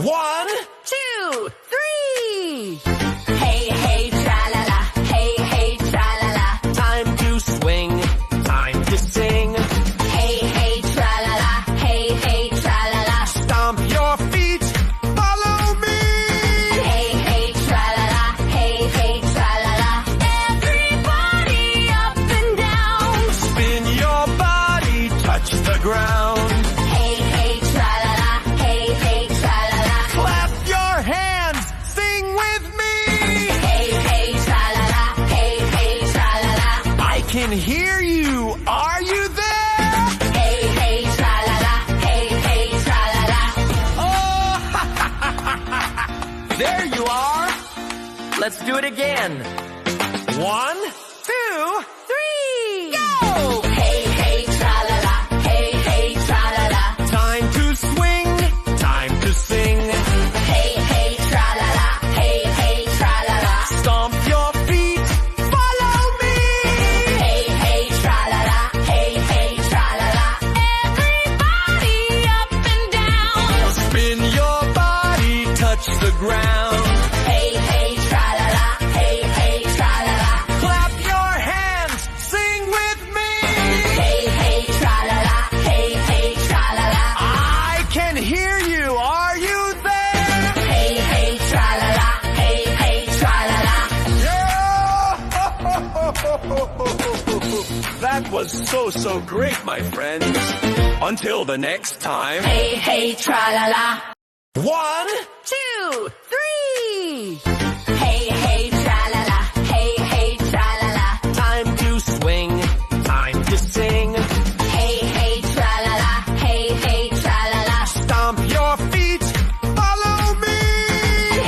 1, 2, 3. Hey, hey, tra-la-la. Hey, hey, tra-la-la. Time to swing, time to sing. Hey, hey, tra-la-la. Hey, hey, tra-la-la. Stomp your feet, follow me. Hey, hey, tra-la-la. Hey, hey, tra-la-la. Everybody up and down. Spin your body, touch the ground. Hey, hey, tra-la-la. Hey, hey, tra-la-la. Clap your hands, sing with me. Hey, hey, tra-la-la. Hey, hey, tra-la-la. I can hear you, are you there? Hey, hey, tra-la-la. Hey, hey, tra-la-la. Oh, there you are. Let's do it again. 1, 2, 3, go! Hey, hey, tra-la-la. Hey, hey, tra-la-la. Time to swing, time to sing. Hey, hey, tra-la-la. Hey, hey, tra-la-la. Stomp your feet, follow me. Hey, hey, tra-la-la. Hey, hey, tra-la-la. Everybody up and down. Spin your body, touch the ground. Hey, hey, tra-la-la. Hey, hey, tra-la-la. Clap your hands, sing with me. Hey, hey, tra-la-la. Hey, hey, tra-la-la. I can hear you, are you there? Hey, hey, tra-la-la. Hey, hey, tra-la-la. That was so great, my friends. Until the next time. Hey, hey, tra-la-la. 1, 2, 3. Hey, hey, tra-la-la. Hey, hey, tra-la-la. Time to swing, time to sing. Hey, hey, tra-la-la. Hey, hey, tra-la-la. Stomp your feet, follow me.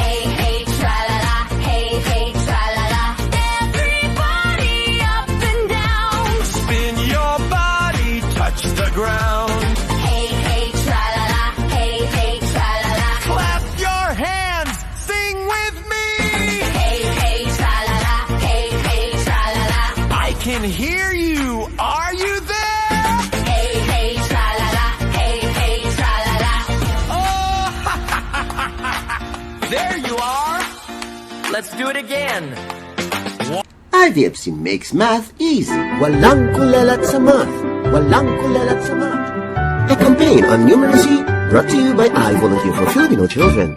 Hey, hey, tra-la-la. Hey, hey, tra-la-la. Everybody up and down. Spin your body, touch the ground. Hey, hey, tra-la-la. Hey, hey, tra-la-la. Clap your hands, sing with me. Hey, hey, tra-la-la. Hey, hey, tra-la-la. I can hear you, are you there? Hey, hey, tra-la-la. Hey, hey, tra-la-la. Oh, there you are. Let's do it again. IVFC makes math easy. Walang kulelat sa math. Walang kulelat sa math. A campaign on numeracy brought to you by I Volunteer for Filipino Children.